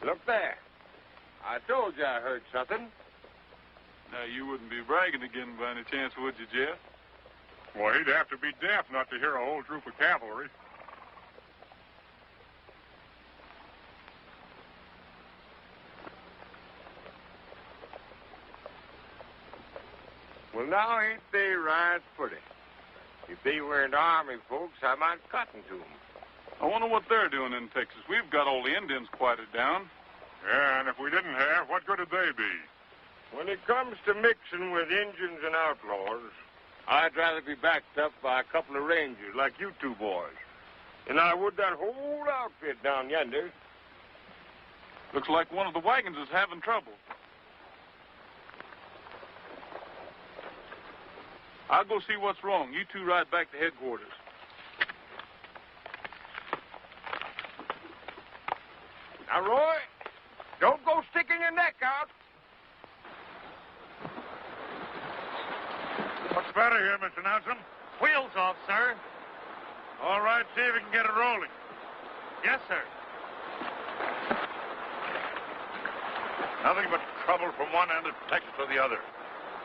Look there. I told you I heard something. Now, you wouldn't be bragging again by any chance, would you, Jeff? Well, he'd have to be deaf not to hear a whole troop of cavalry. Well, now ain't they right pretty? If they weren't army folks, I might cotton to them. I wonder what they're doing in Texas. We've got all the Indians quieted down. Yeah, and if we didn't have, what good would they be? When it comes to mixing with Indians and outlaws, I'd rather be backed up by a couple of rangers like you two boys than I would that whole outfit down yonder. Looks like one of the wagons is having trouble. I'll go see what's wrong. You two ride back to headquarters. Now, Roy, don't go sticking your neck out. What's the matter here, Mr. Nelson? Wheels off, sir. All right, see if we can get it rolling. Yes, sir. Nothing but trouble from one end of Texas to the other.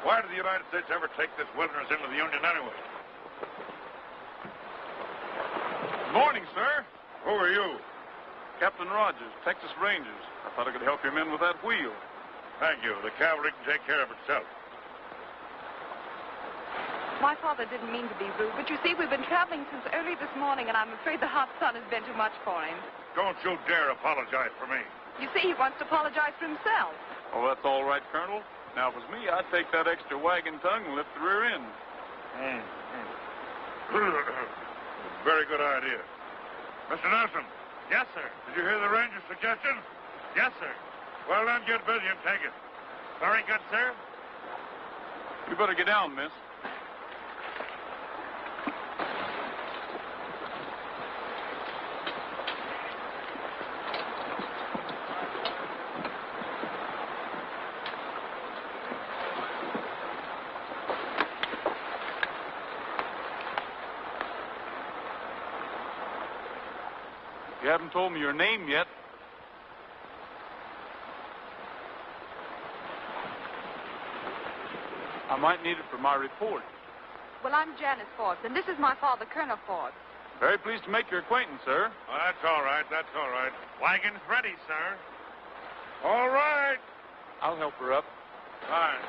Why did the United States ever take this wilderness into the Union anyway? Morning, sir. Who are you? Captain Rogers, Texas Rangers. I thought I could help your men with that wheel. Thank you. The cavalry can take care of itself. My father didn't mean to be rude, but you see, we've been traveling since early this morning, and I'm afraid the hot sun has been too much for him. Don't you dare apologize for me. You see, he wants to apologize for himself. Oh, that's all right, Colonel. Now, if it was me, I'd take that extra wagon tongue and lift the rear end. Very good idea. Mr. Nelson. Yes, sir. Did you hear the ranger's suggestion? Yes, sir. Well, then get busy and take it. Very good, sir. You better get down, miss. You haven't told me your name yet. I might need it for my report. Well, I'm Janice Forbes, and this is my father, Colonel Forbes. Very pleased to make your acquaintance, sir. Oh, that's all right. That's all right. Wagon's ready, sir. All right. I'll help her up. Fine.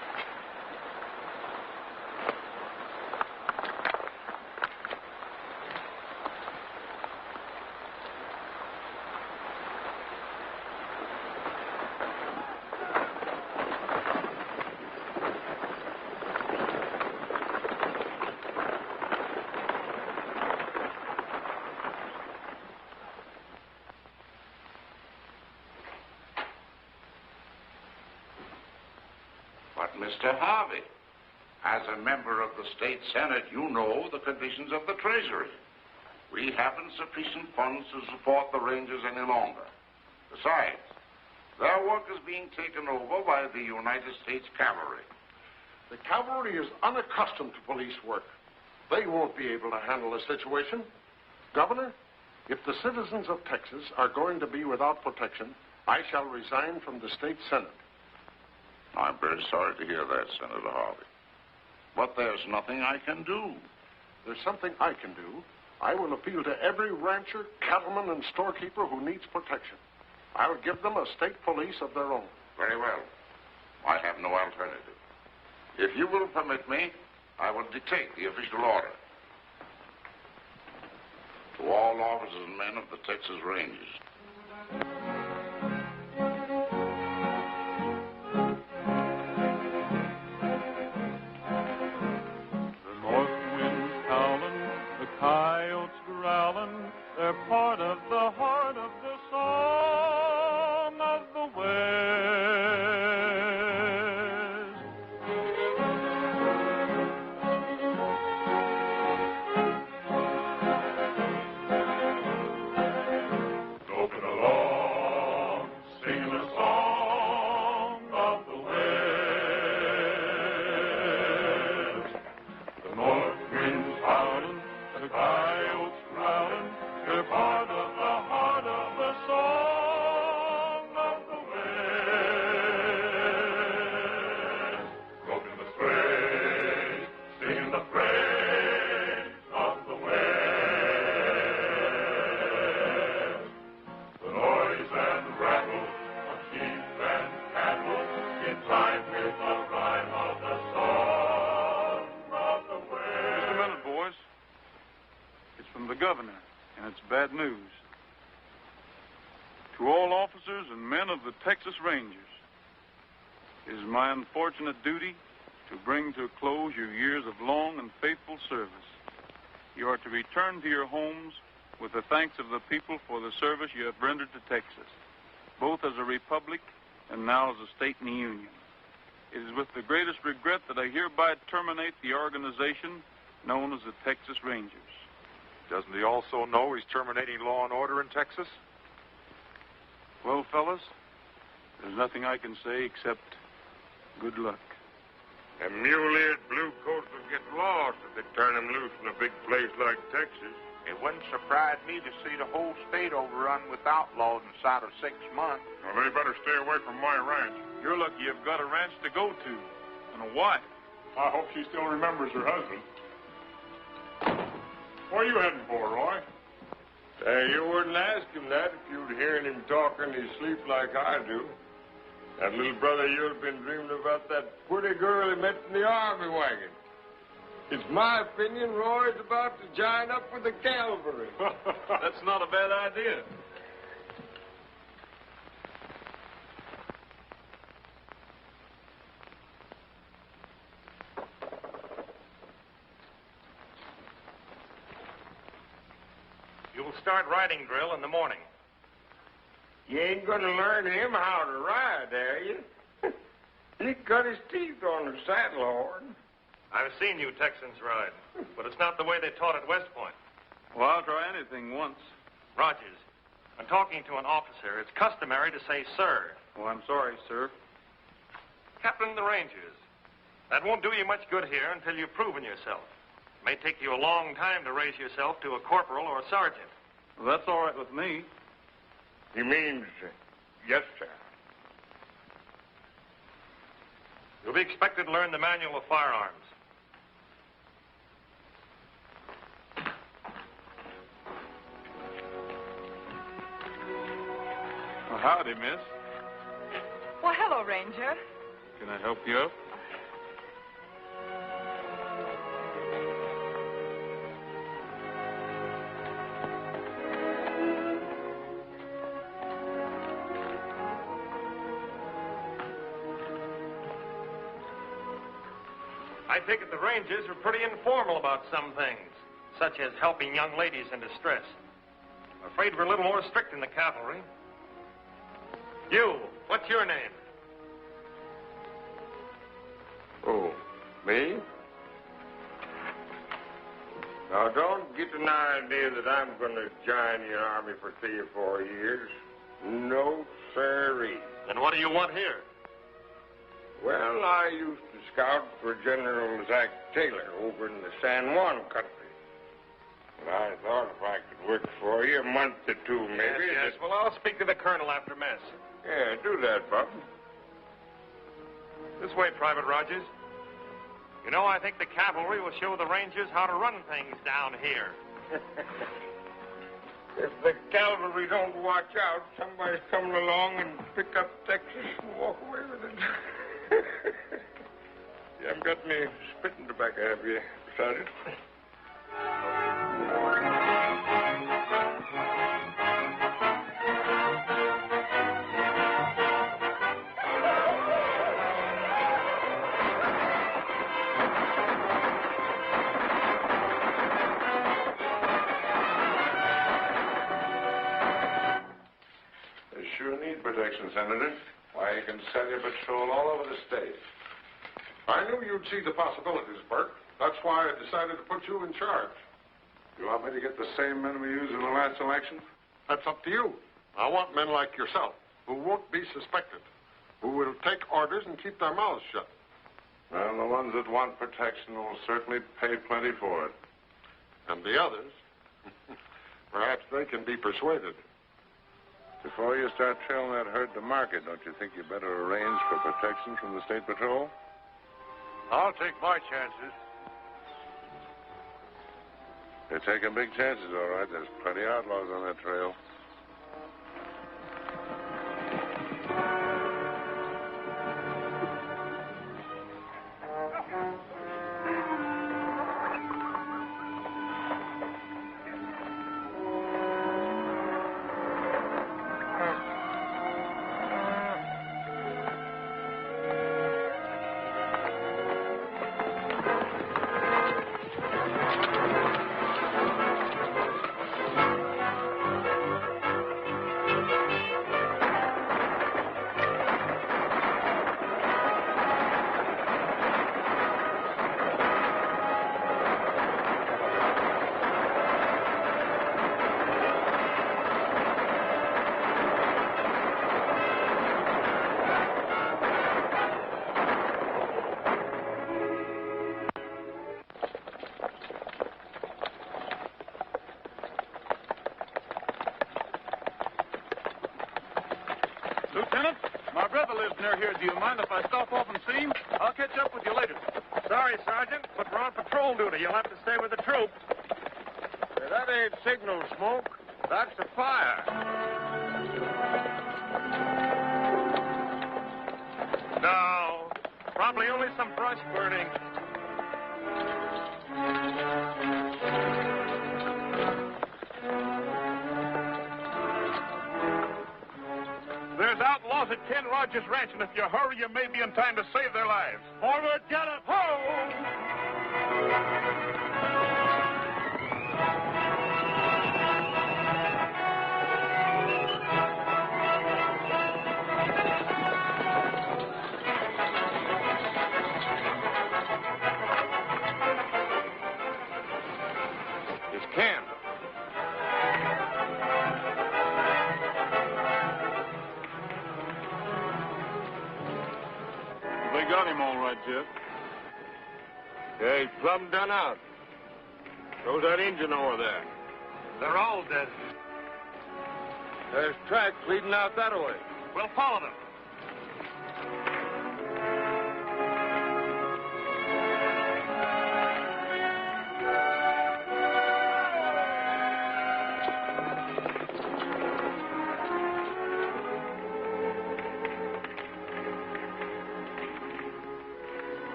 Mr. Harvey, as a member of the state senate, you know the conditions of the treasury. We haven't sufficient funds to support the rangers any longer. Besides, their work is being taken over by the United States Cavalry. The cavalry is unaccustomed to police work. They won't be able to handle the situation. Governor, if the citizens of Texas are going to be without protection, I shall resign from the state senate. I'm very sorry to hear that, Senator Harvey. But there's nothing I can do. There's something I can do. I will appeal to every rancher, cattleman, and storekeeper who needs protection. I'll give them a state police of their own. Very well. I have no alternative. If you will permit me, I will dictate the official order. To all officers and men of the Texas Rangers. Coyotes growling, they're part of the heart of the song of the West. Loping along, singing a song of the West. The north wind's howling, the coyotes growling, they're part of the heart of the song of the governor, and it's bad news. To all officers and men of the Texas Rangers, it is my unfortunate duty to bring to a close your years of long and faithful service. You are to return to your homes with the thanks of the people for the service you have rendered to Texas, both as a republic and now as a state in the Union. It is with the greatest regret that I hereby terminate the organization known as the Texas Rangers. Doesn't he also know he's terminating law and order in Texas? Well, fellas, there's nothing I can say except good luck. A mule-eared bluecoats will get lost if they turn him loose in a big place like Texas. It wouldn't surprise me to see the whole state overrun with outlaws inside of 6 months. Well, they better stay away from my ranch. You're lucky you've got a ranch to go to and a wife. I hope she still remembers her husband. Where are you heading for, Roy? You wouldn't ask him that if you'd hearing him talk in his sleep like I do. That little brother of yours been dreaming about that pretty girl he met in the army wagon. It's my opinion Roy's about to join up with the Cavalry. That's not a bad idea. You'll start riding drill in the morning. You ain't gonna learn him how to ride, are you? He cut his teeth on the saddle horn. I've seen you Texans ride, but it's not the way they taught at West Point. Well, I'll try anything once. Rogers, when talking to an officer, it's customary to say sir. Oh, I'm sorry, sir. Captain of the Rangers. That won't do you much good here until you've proven yourself. It may take you a long time to raise yourself to a corporal or a sergeant. Well, that's all right with me. He means, yes, sir. You'll be expected to learn the manual of firearms. Well, howdy, miss. Well, hello, Ranger. Can I help you up? I take it the Rangers are pretty informal about some things, such as helping young ladies in distress. I'm afraid we're a little more strict in the cavalry. You, what's your name? Oh, me? Now, don't get an idea that I'm going to join the Army for 3 or 4 years. No, sirree. Then what do you want here? Well, I used to scout for General Zach Taylor over in the San Juan country. And I thought if I could work for you a month or two, maybe... Yes. Well, I'll speak to the colonel after mess. Yeah, do that, Bob. This way, Private Rogers. You know, I think the cavalry will show the Rangers how to run things down here. If the cavalry don't watch out, somebody's coming along and pick up Texas and walk away with it. You haven't got any spitting tobacco, have you, Sergeant? They sure need protection, Senator. Why, you can send your patrol all over the state. I knew you'd see the possibilities, Burke. That's why I decided to put you in charge. You want me to get the same men we used in the last election? That's up to you. I want men like yourself, who won't be suspected, who will take orders and keep their mouths shut. Well, the ones that want protection will certainly pay plenty for it. And the others, perhaps they can be persuaded. Before you start trailing that herd to market, don't you think you better arrange for protection from the State Patrol? I'll take my chances. You're taking big chances, all right. There's plenty of outlaws on that trail. Lieutenant, my brother lives near here. Do you mind if I stop off and see him? I'll catch up with you later. Sorry, Sergeant, but we're on patrol duty. You'll have to stay with the troop. Hey, that ain't signal smoke. That's a fire. No, probably only some brush burning. There's outlaws at Ken Rogers' ranch, and if you hurry, you may be in time to save their lives. Forward, gallop, ho! They got him all right, Jeff. Yeah, he's plumb done out. So's that engine over there. They're all dead. There's tracks leading out that way. We'll follow them.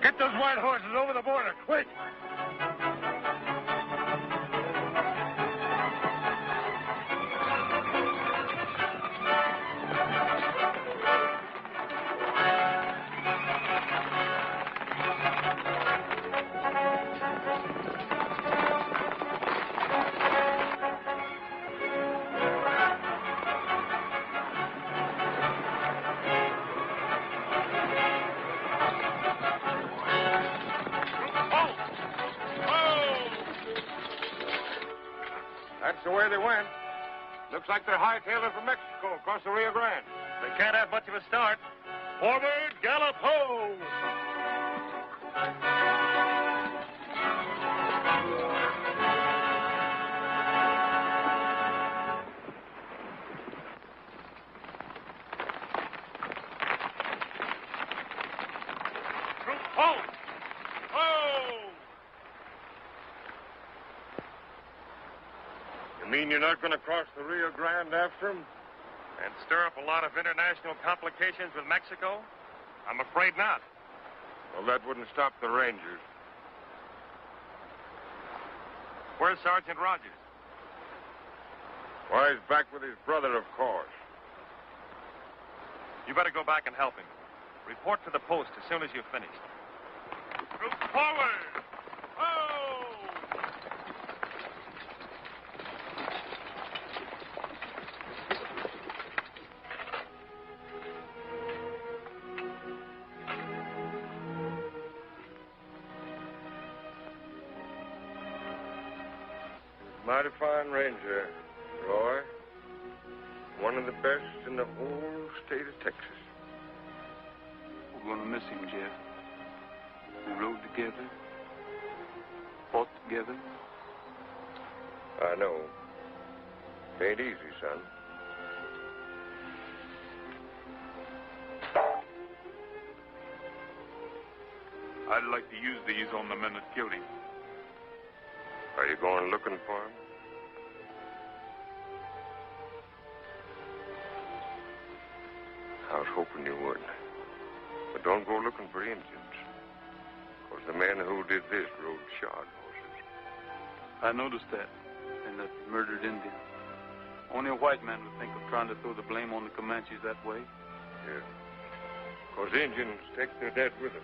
Get those white horses over the border, quick! That's the way they went. Looks like they're hightailing from Mexico across the Rio Grande. They can't have much of a start. Forward, gallop, ho! Troop, halt! Ho! You mean you're not going to cross the Rio Grande after them? And stir up a lot of international complications with Mexico? I'm afraid not. Well, that wouldn't stop the Rangers. Where's Sergeant Rogers? Why, he's back with his brother, of course. You better go back and help him. Report to the post as soon as you've finished. Troop, forward! Ho! Mighty fine ranger, Roy. One of the best in the whole state of Texas. We're going to miss him, Jeff. We rode together, fought together. I know. Ain't easy, son. I'd like to use these on the men that killed him. Are you going looking for him? I was hoping you would. But don't go looking for Indians. Because the men who did this rode shod horses. I noticed that in that murdered Indian. Only a white man would think of trying to throw the blame on the Comanches that way. Yeah. Of Those Indians take their dead with them.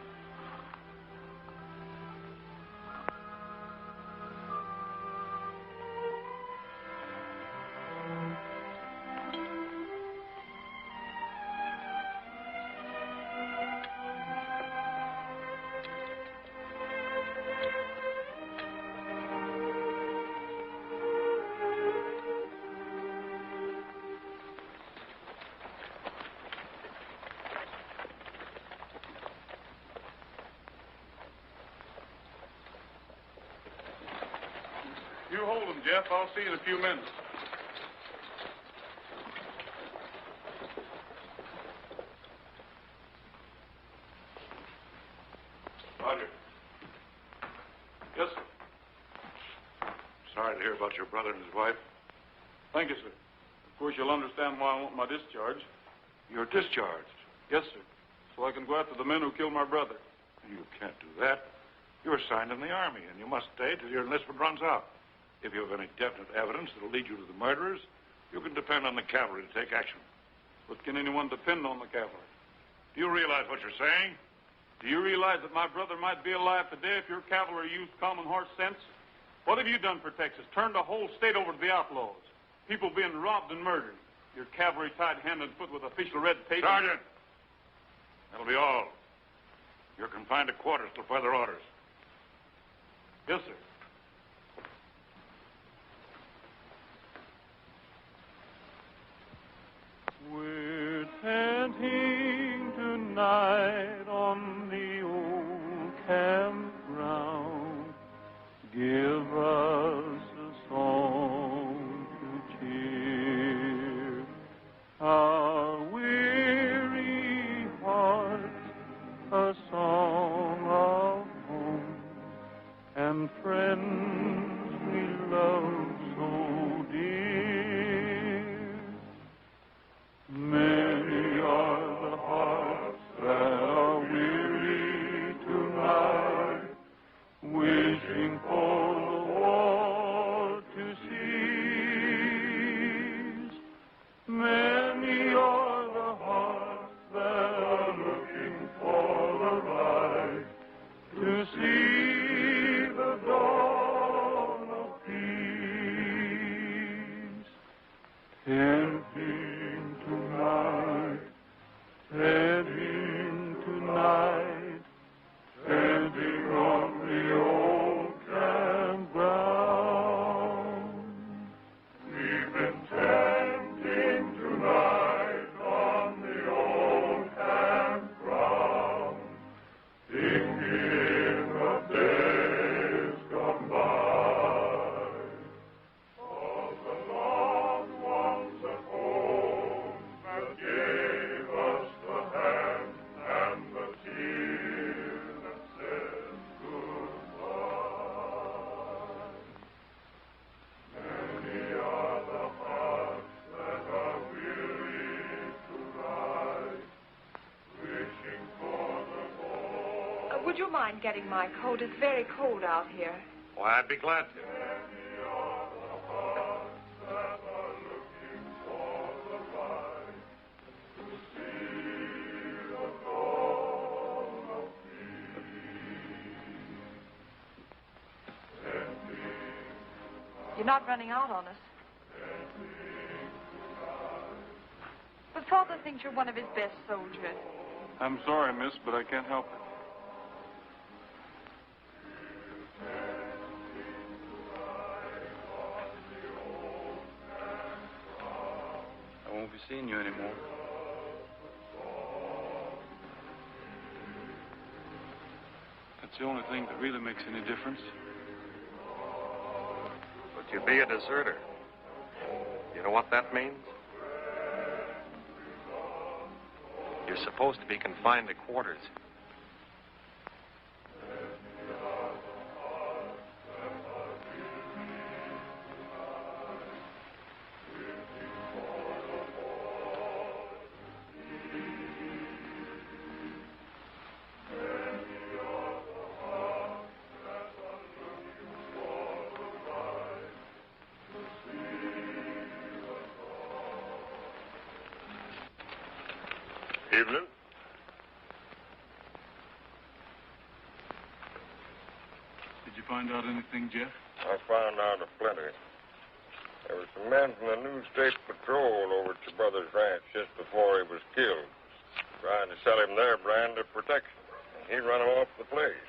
You hold them, Jeff. I'll see you in a few minutes. Roger. Yes, sir. Sorry to hear about your brother and his wife. Thank you, sir. Of course, you'll understand why I want my discharge. You're discharged. Yes, sir. So I can go after the men who killed my brother. You can't do that. You're assigned in the Army, and you must stay till your enlistment runs out. If you have any definite evidence that'll lead you to the murderers, you can depend on the cavalry to take action. But can anyone depend on the cavalry? Do you realize what you're saying? Do you realize that my brother might be alive today if your cavalry used common horse sense? What have you done for Texas? Turned the whole state over to the outlaws. People being robbed and murdered. Your cavalry tied hand and foot with official red tape. Sergeant! That'll be all. You're confined to quarters till further orders. Yes, sir. We're tenting tonight on the old campground. Give us a song to cheer our weary hearts, a song of home and friends we love so dear. Many are the hearts that are weary tonight, wishing for the war to cease. Many are the hearts that are looking for the light to see the dawn of peace. Tempting tonight, heading tonight, standing on the old campground. We've been tempting tonight on the old campground, thinking of days gone by, of the loved ones at home that gave us the hand and the tear that said goodbye. Many are the hearts that are weary tonight, wishing for the war. Would you mind getting my coat? It's very cold out here. Why, I'd be glad to. Many are the hearts that are looking for the light to see the dawn of peace. You're not running out on us. But Father thinks you're one of his best soldiers. I'm sorry, miss, but I can't help it. I won't be seeing you anymore. That's the only thing that really makes any difference. But you'll be a deserter. You know what that means? You're supposed to be confined to quarters. Evening. find out anything, Jeff? I found out a plenty. There were some men from the new state patrol over at your brother's ranch just before he was killed, trying to sell him their brand of protection. And he run them off the place.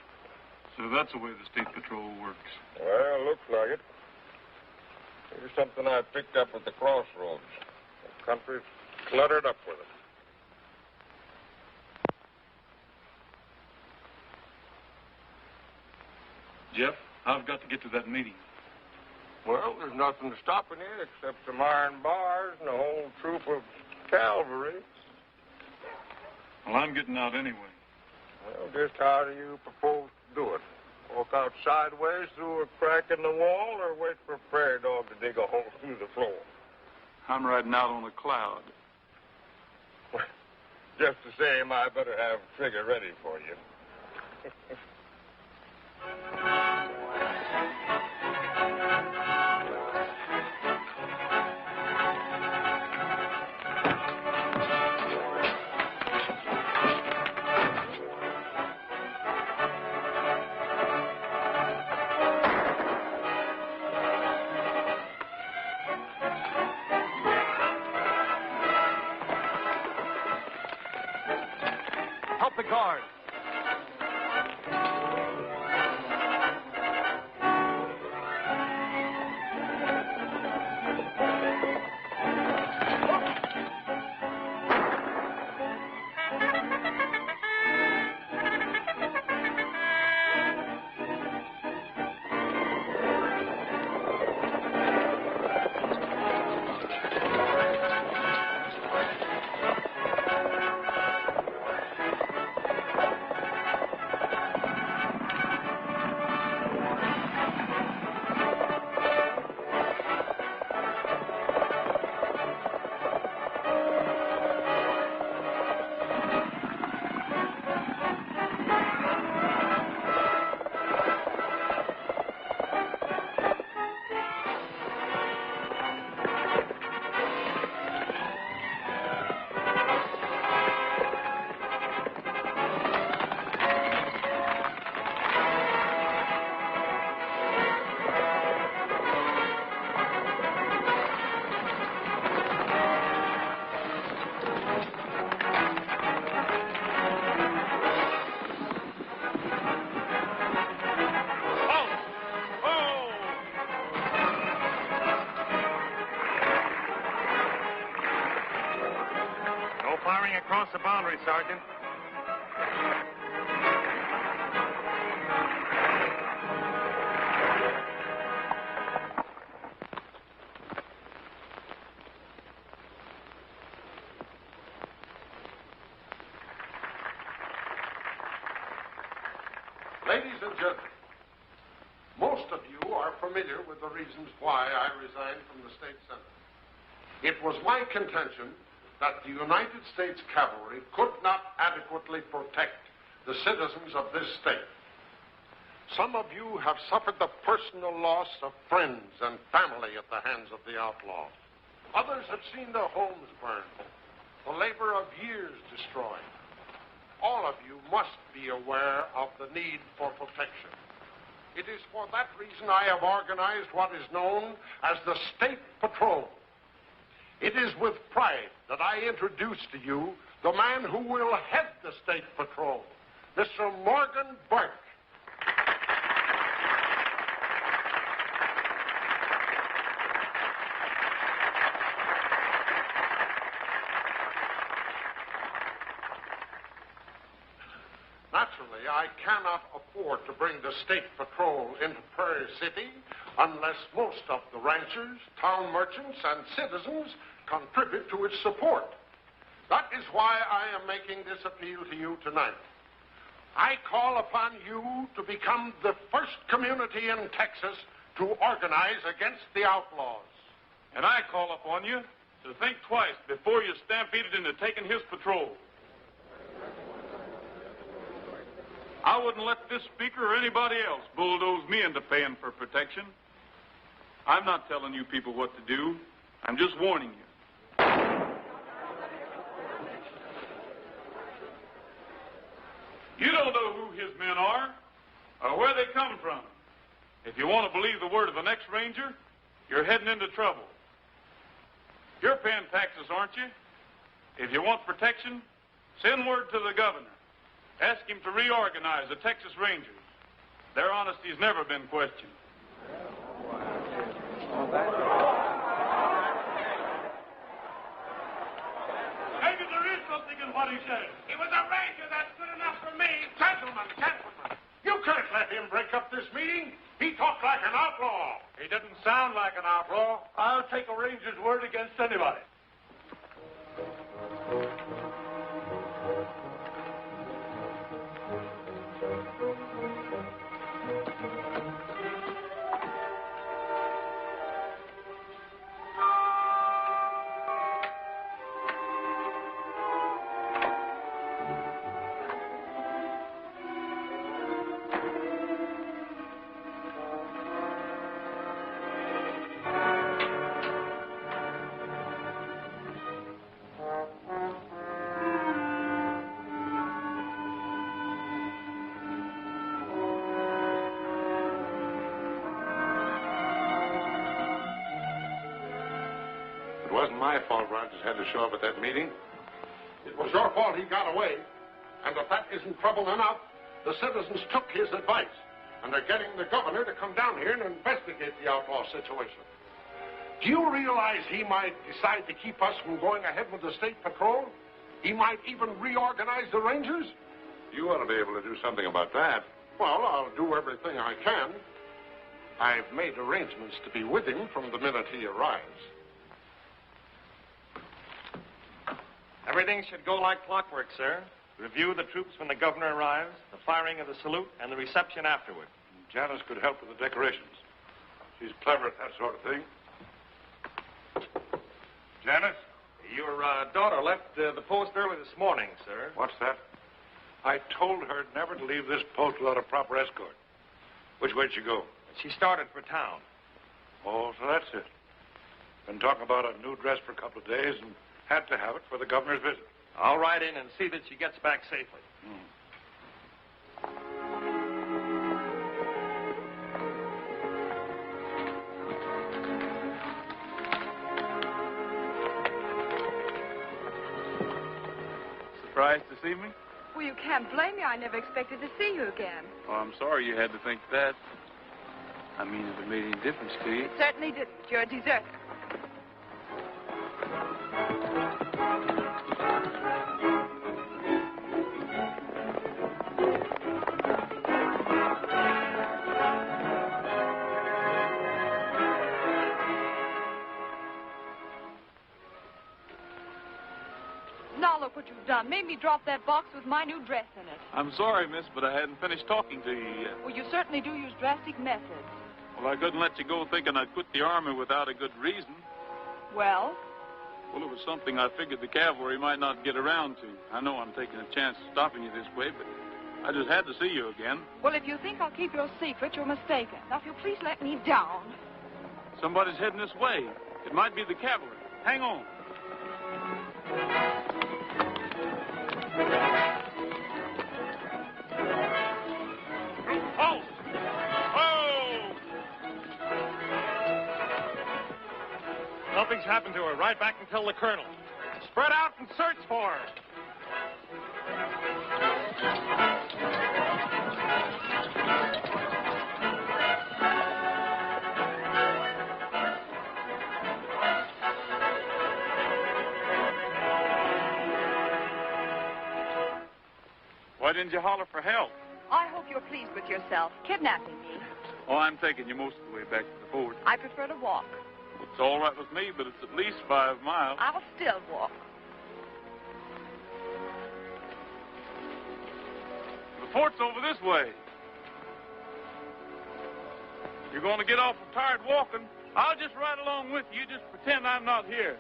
So that's the way the state patrol works. Well, looks like it. Here's something I picked up at the crossroads. The country's cluttered up with it. Jeff, I've got to get to that meeting. Well, there's nothing stopping you except some iron bars and a whole troop of cavalry. Well, I'm getting out anyway. Well, just how do you propose to do it? Walk out sideways through a crack in the wall or wait for a prairie dog to dig a hole through the floor? I'm riding out on a cloud. Just the same, I better have a trigger ready for you. The guard. Across the boundary, Sergeant. Ladies and gentlemen, most of you are familiar with the reasons why I resigned from the state senate. It was my contention that the United States Cavalry could not adequately protect the citizens of this state. Some of you have suffered the personal loss of friends and family at the hands of the outlaws. Others have seen their homes burned, the labor of years destroyed. All of you must be aware of the need for protection. It is for that reason I have organized what is known as the State Patrol. It is with pride that I introduce to you the man who will head the State Patrol, Mr. Morgan Burke. Naturally, I cannot afford to bring the State Patrol into Prairie City unless most of the ranchers, town merchants, and citizens contribute to its support. That is why I am making this appeal to you tonight. I call upon you to become the first community in Texas to organize against the outlaws. And I call upon you to think twice before you stampeded into taking his patrol. I wouldn't let this speaker or anybody else bulldoze me into paying for protection. I'm not telling you people what to do. I'm just warning you. You don't know who his men are or where they come from. If you want to believe the word of the next ranger, you're heading into trouble. You're paying taxes, aren't you? If you want protection, send word to the governor. Ask him to reorganize the Texas Rangers. Their honesty's never been questioned. Maybe there is something in what he said. He was a ranger. That's good enough for me. Gentlemen, you can't let him break up this meeting. He talked like an outlaw. He didn't sound like an outlaw. I'll take a ranger's word against anybody. It wasn't my fault Rogers had to show up at that meeting. It was your fault he got away. And if that isn't trouble enough, the citizens took his advice. And they're getting the governor to come down here and investigate the outlaw situation. Do you realize he might decide to keep us from going ahead with the state patrol? He might even reorganize the Rangers? You ought to be able to do something about that. Well, I'll do everything I can. I've made arrangements to be with him from the minute he arrives. Everything should go like clockwork, sir. Review the troops when the governor arrives, the firing of the salute, and the reception afterward. Janice could help with the decorations. She's clever at that sort of thing. Janice? Your daughter left the post early this morning, sir. What's that? I told her never to leave this post without a proper escort. Which way'd she go? She started for town. Oh, so that's it. Been talking about a new dress for a couple of days and had to have it for the governor's visit. I'll ride in and see that she gets back safely. Surprised to see me? Well, you can't blame me. I never expected to see you again. Oh, I'm sorry you had to think that. I mean, if it made any difference to you. It certainly didn't. You're a deserter. Now look what you've done. Made me drop that box with my new dress in it. I'm sorry, miss, but I hadn't finished talking to you yet. Well, you certainly do use drastic methods. Well, I couldn't let you go thinking I'd quit the Army without a good reason. Well? Well, it was something I figured the cavalry might not get around to. I know I'm taking a chance of stopping you this way, but I just had to see you again. Well, if you think I'll keep your secret, you're mistaken. Now, if you'll please let me down. Somebody's heading this way. It might be the cavalry. Hang on. Halt! Oh! Nothing's happened to her. Right back and tell the colonel. Spread out and search for her. Why didn't you holler for help? I hope you're pleased with yourself, kidnapping me. Oh, I'm taking you most of the way back to the fort. I prefer to walk. It's all right with me, but it's at least 5 miles. I'll still walk. The fort's over this way. You're going to get awful tired walking. I'll just ride along with you. Just pretend I'm not here.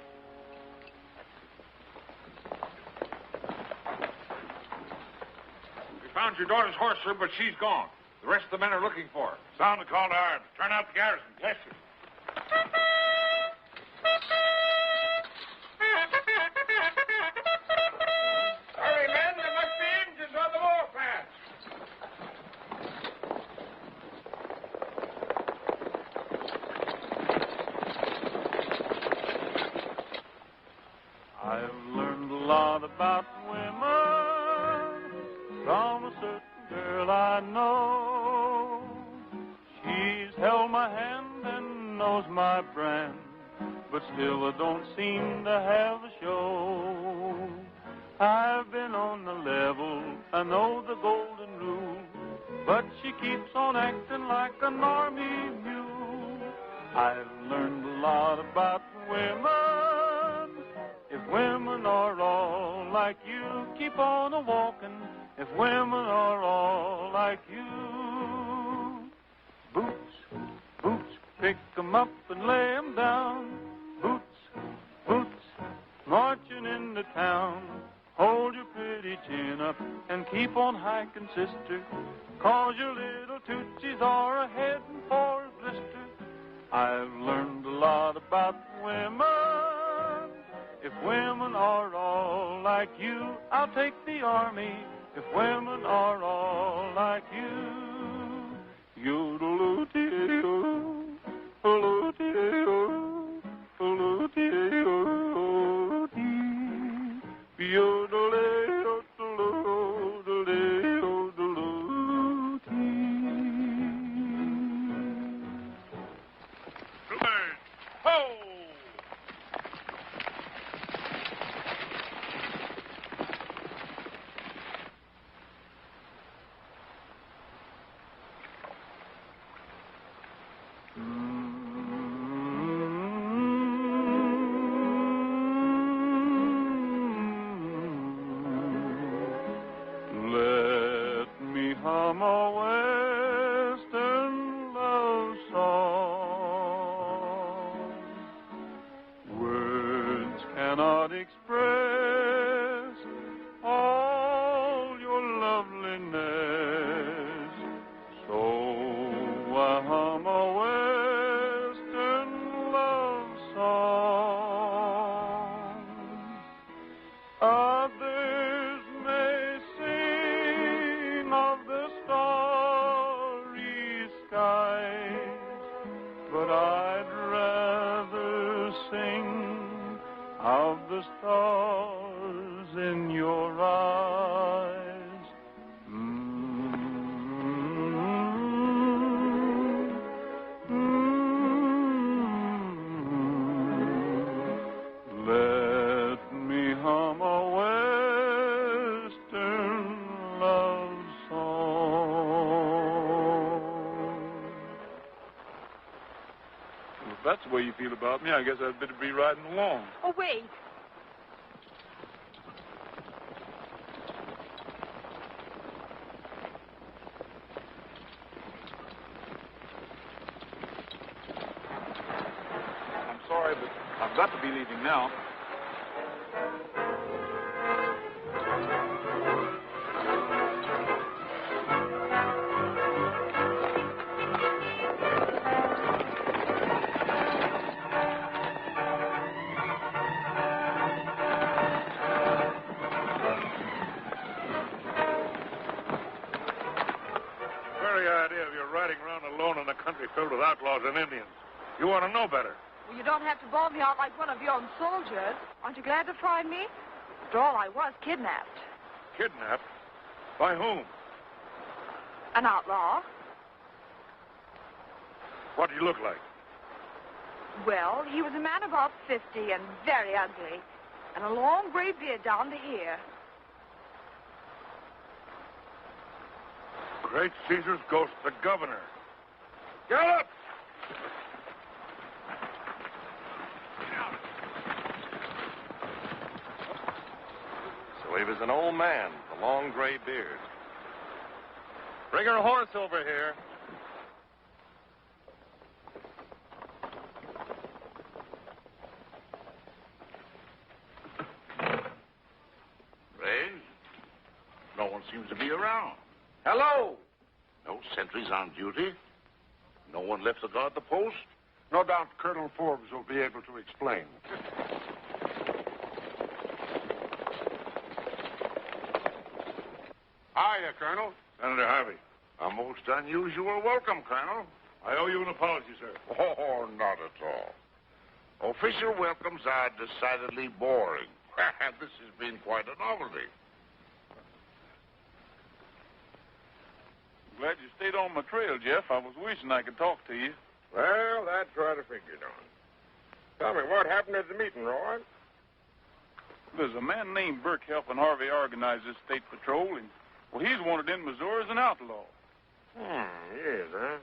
We found your daughter's horse, sir, but she's gone. The rest of the men are looking for her. Sound the call to arms. Turn out the garrison. Yes, sir. Hurry, men. There must be Indians on the warpath. from a certain girl I know. She's held my hand and knows my brand, but still I don't seem to have a show. I've been on the level, I know the golden rule, but she keeps on acting like an army mule. I've learned a lot about women. If women are all like you, keep on a-walking. If women are all like you. Boots, boots, pick 'em up and lay 'em down. Boots, boots, marching into town. Hold your pretty chin up and keep on hiking, sister, 'cause your little tootsies are a-heading for a blister. I've learned a lot about women. If women are all like you, I'll take the army. If women are all like you. Yodeloo-dee-doo, yodeloo-dee-doo, yodeloo-dee-doo-dee. Ho! Let me hum a western love song. Words cannot express all your loveliness. So I hum a western love song. Others may sing of the starry skies, but I'd rather sing of the stars in your eyes. Let me hum a western love song. Well, if that's the way you feel about me, I guess I'd better be riding along. Oh, wait. I'm sorry, but I've got to be leaving now. Very idea of you riding around alone in a country filled with outlaws and Indians. You ought to know better. Well, you don't have to bawl me out like one of your own soldiers. Aren't you glad to find me? After all, I was kidnapped. Kidnapped? By whom? An outlaw? What did he look like? Well, he was a man about 50 and very ugly, and a long gray beard down to here. Great Caesar's ghost, the governor. Gallop! So he was an old man with a long gray beard. Bring her horse over here. Ray? No one seems to be around. Hello? No sentries on duty? No one left to guard the post? No doubt Colonel Forbes will be able to explain. Hiya, Colonel. Senator Harvey, A most unusual welcome, Colonel. I owe you an apology, sir. Oh, not at all. Official welcomes are decidedly boring. This has been quite a novelty. Glad you stayed on my trail, Jeff. I was wishing I could talk to you. Well, that's what I figured on. Tell me, what happened at the meeting, Roy? There's a man named Burke helping Harvey organize this state patrol, and, well, he's wanted in Missouri as an outlaw. Yes, huh?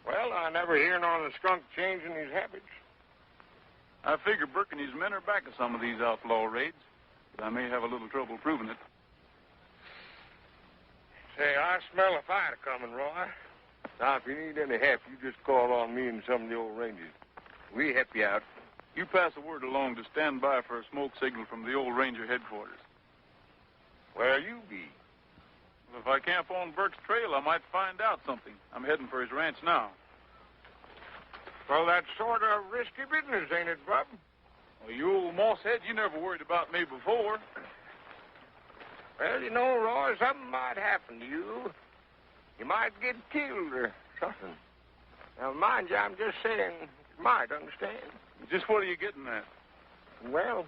Well, I never hear on the skunk changing his habits. I figure Burke and his men are back at some of these outlaw raids, but I may have a little trouble proving it. Say, I smell a fight coming, Roy. Now, if you need any help, you just call on me and some of the old rangers. We help you out. You pass a word along to stand by for a smoke signal from the old ranger headquarters. Where you be? Well, if I camp on Burke's trail, I might find out something. I'm heading for his ranch now. Well, that's sort of risky business, ain't it, Bub? Well, you old mosshead, you never worried about me before. Well, you know, Roy, something might happen to you. You might get killed or something. Now, mind you, I'm just saying you might, understand? Just what are you getting at? Well,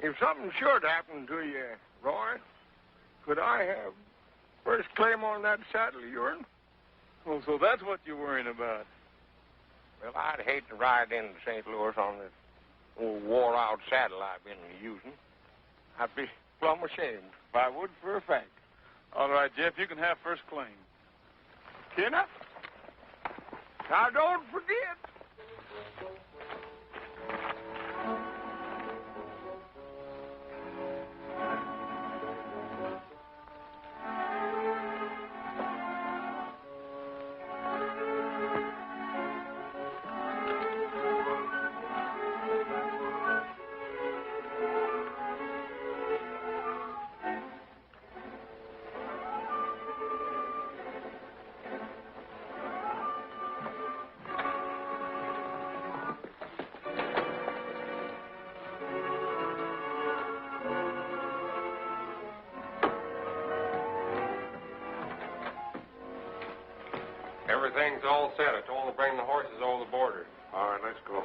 if something should happen to you, Roy, could I have first claim on that saddle of yours? Oh, so that's what you're worrying about. Well, I'd hate to ride into St. Louis on this old wore-out saddle I've been using. I'd be plumb ashamed if I would for a fact. All right, Jeff, you can have first claim. Can I? Now, don't forget. Everything's all set. I told them to bring the horses over the border. All right, let's go.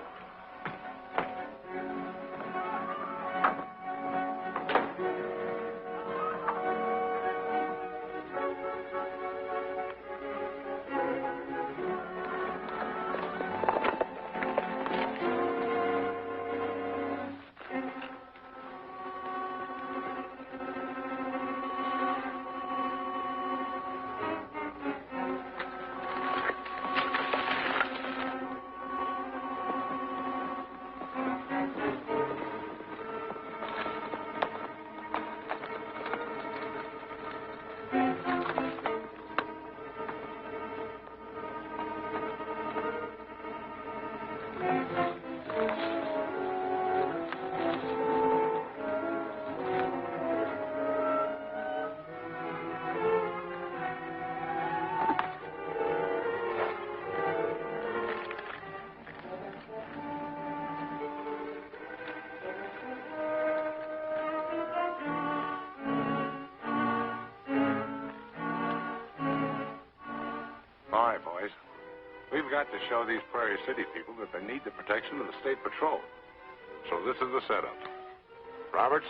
All right, boys. We've got to show these Prairie City people that they need the protection of the state patrol. So this is the setup. Roberts,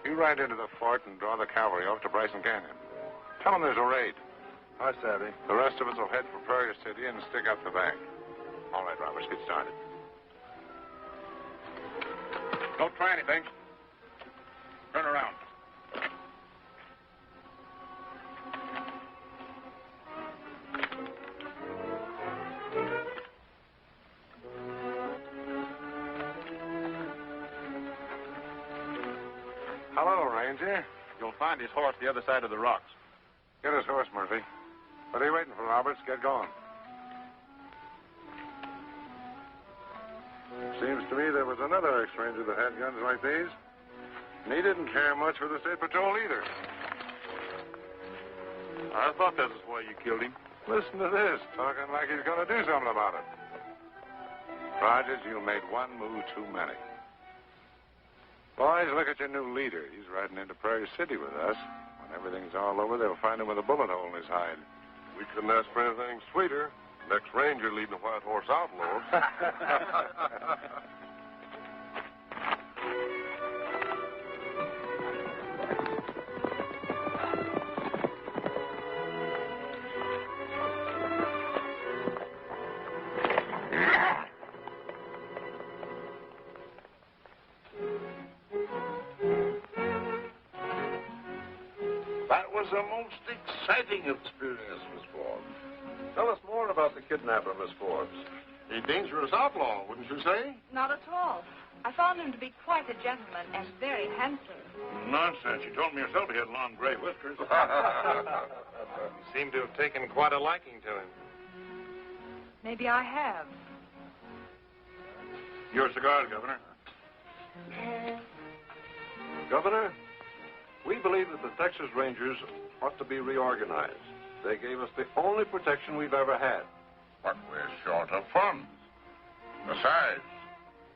you ride into the fort and draw the cavalry off to Bryson Canyon. Tell them there's a raid. I savvy. The rest of us will head for Prairie City and stick up the bank. All right, Roberts, get started. Don't try anything. Turn around. Hello, Ranger. You'll find his horse the other side of the rocks. Get his horse, Murphy. What are you waiting for, Roberts? Get going. Seems to me there was another ex-ranger that had guns like these. And he didn't care much for the state patrol either. I thought that was why you killed him. Listen to this, talking like he's going to do something about it. Rogers, you made one move too many. Boys, look at your new leader. He's riding into Prairie City with us. When everything's all over, they'll find him with a bullet hole in his hide. We couldn't ask for anything sweeter. Next ranger leading the White Horse Outlaws. That was a most exciting experience, Miss Forbes. Tell us more about the kidnapper, Miss Forbes. A dangerous outlaw, wouldn't you say? Not at all. I found him to be quite a gentleman and very handsome. Nonsense. You told me yourself he had long gray whiskers. You seem to have taken quite a liking to him. Maybe I have. Your cigars, Governor. Governor, we believe that the Texas Rangers ought to be reorganized. They gave us the only protection we've ever had. But we're short of funds. Besides,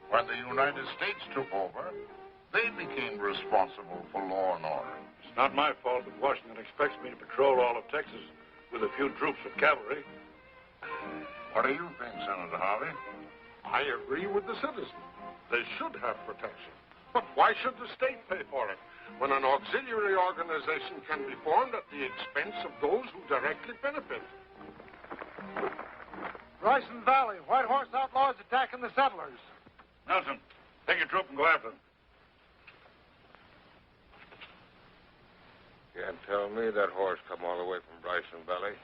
when the United States took over, they became responsible for law and order. It's not my fault that Washington expects me to patrol all of Texas with a few troops of cavalry. What do you think, Senator Harvey? I agree with the citizen. They should have protection. But why should the state pay for it when an auxiliary organization can be formed at the expense of those who directly benefit? Bryson Valley, White Horse outlaws attacking the settlers. Nelson, take your troop and go after them. Can't tell me that horse come all the way from Bryson Valley.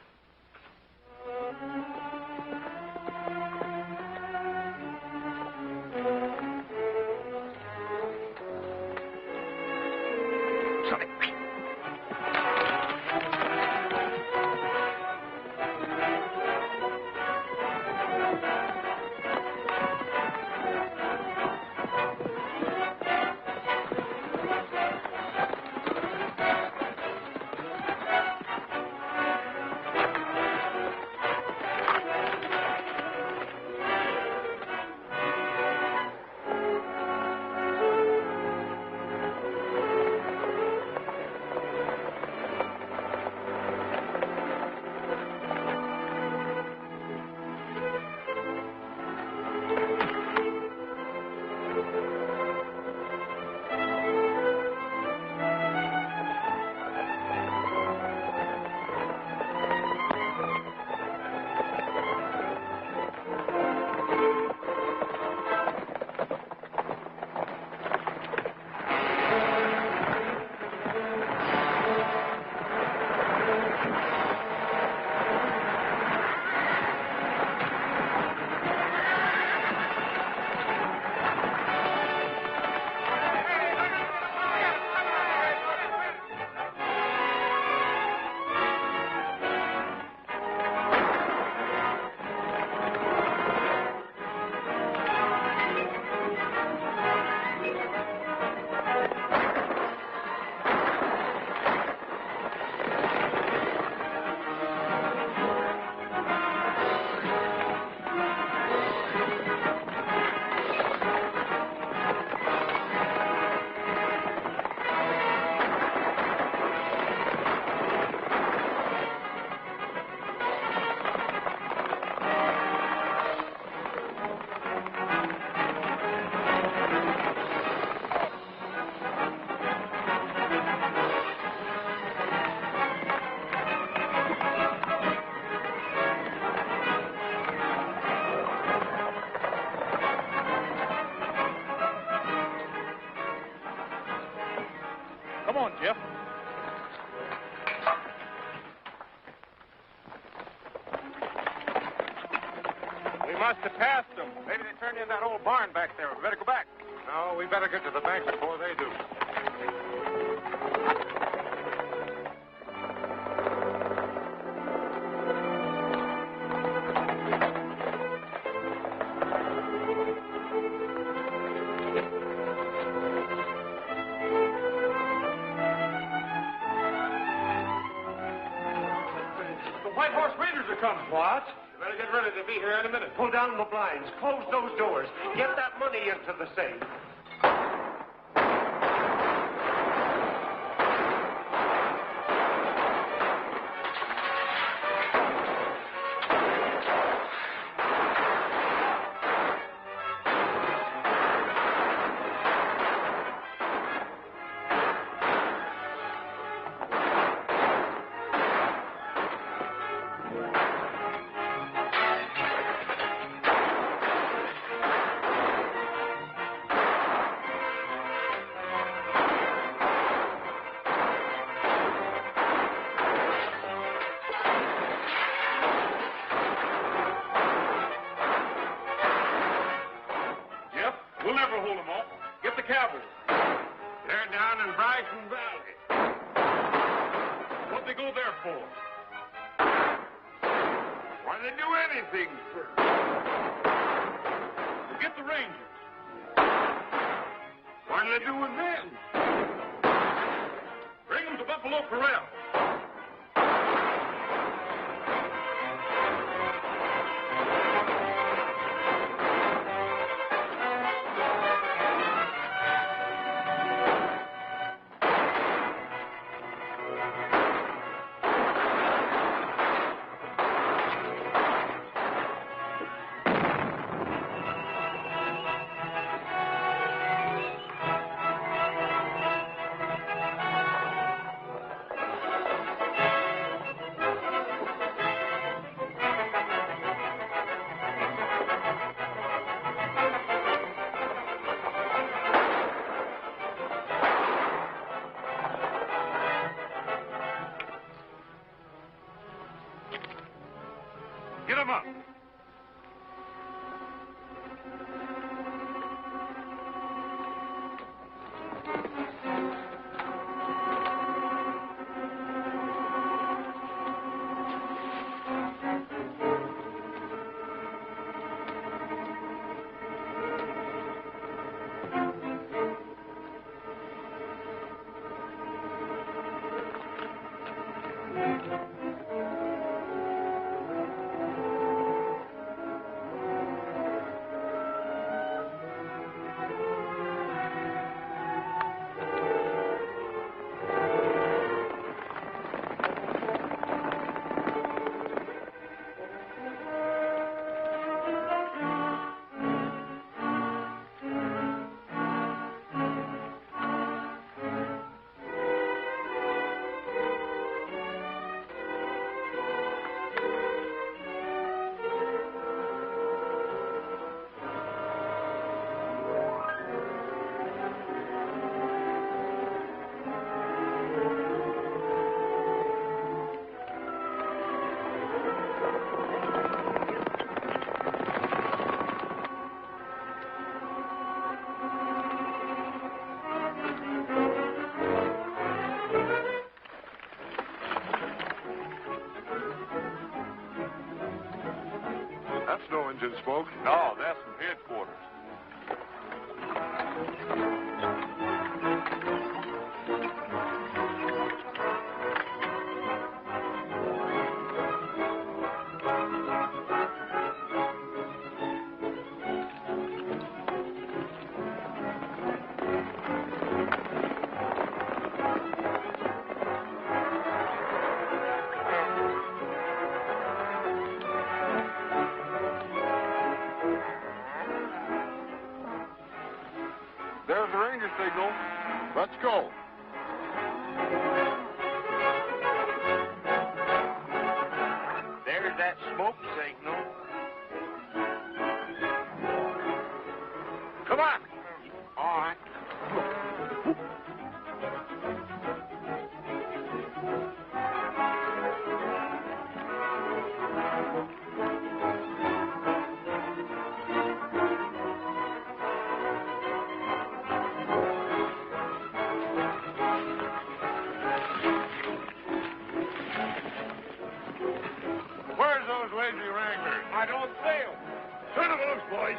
Come on, Jeff. We must have passed them. Maybe they turned in that old barn back there. We better go back. No, we better get to the bank before they do. What? You better get ready to be here in a minute. Pull down the blinds. Close those doors. Get that money into the safe. cavalry? They're down in Bryson Valley. What'd they go there for? Why they do anything first? Get the Rangers. What do they do with them? Bring them to Buffalo Purnell. Get them up. That's no engine smoke. No, that's from headquarters. There's the Ranger signal. Let's go. There's that smoke signal. Come on. All right. Where's those lazy wranglers? I don't see 'em. Turn them loose, boys.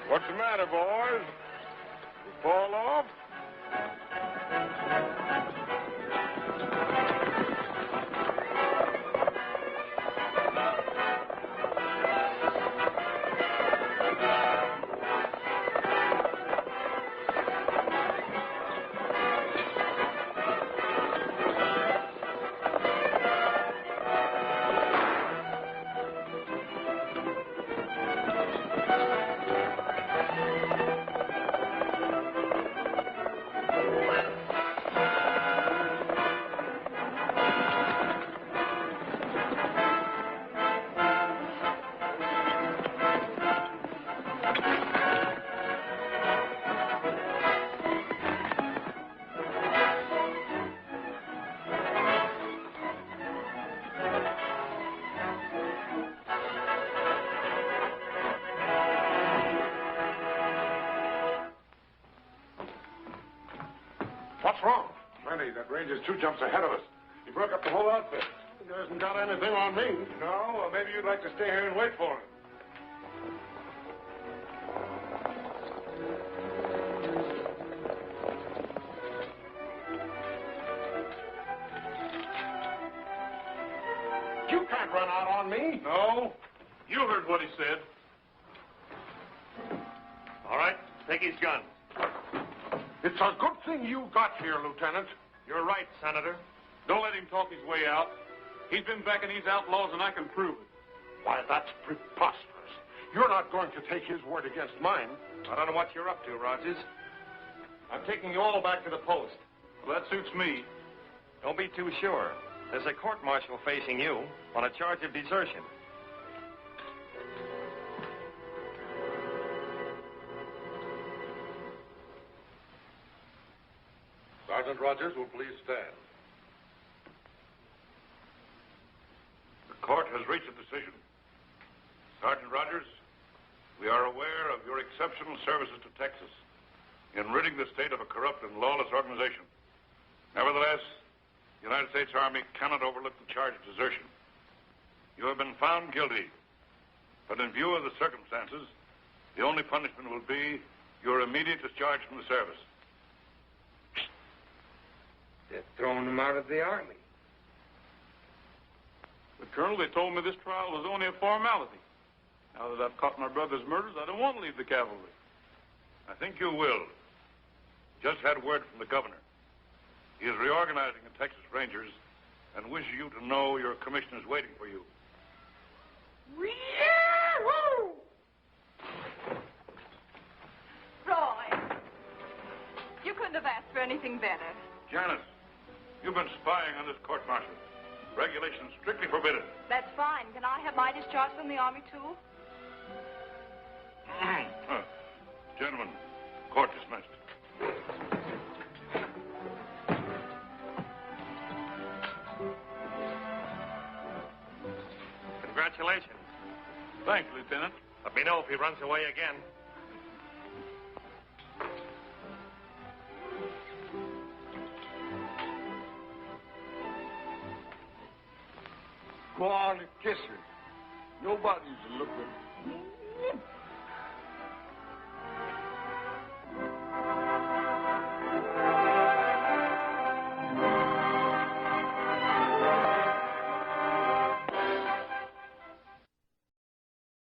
What's the matter, boys? You fall off? Ranger's 2 jumps ahead of us. He broke up the whole outfit. He hasn't got anything on me. No? Well, maybe you'd like to stay here and wait for him. You can't run out on me. No? You heard what he said. All right, take his gun. It's a good thing you got here, Lieutenant. You're right, Senator. Don't let him talk his way out. He's been backing these outlaws, and I can prove it. Why, that's preposterous. You're not going to take his word against mine. I don't know what you're up to, Rogers. I'm taking you all back to the post. Well, that suits me. Don't be too sure. There's a court-martial facing you on a charge of desertion. Sergeant Rogers will please stand. The court has reached a decision. Sergeant Rogers, we are aware of your exceptional services to Texas in ridding the state of a corrupt and lawless organization. Nevertheless, the United States Army cannot overlook the charge of desertion. You have been found guilty, but in view of the circumstances, the only punishment will be your immediate discharge from the service. They're throwing him out of the Army. But, Colonel, they told me this trial was only a formality. Now that I've caught my brother's murders, I don't want to leave the cavalry. I think you will. Just had word from the governor. He is reorganizing the Texas Rangers and wishes you to know your commission is waiting for you. Roy, you couldn't have asked for anything better. Janice, you've been spying on this court-martial. Regulations strictly forbidden. That's fine. Can I have my discharge from the Army, too? Gentlemen, court dismissed. Congratulations. Thanks, Lieutenant. Let me know if he runs away again. Go on and kiss her. Nobody's looking.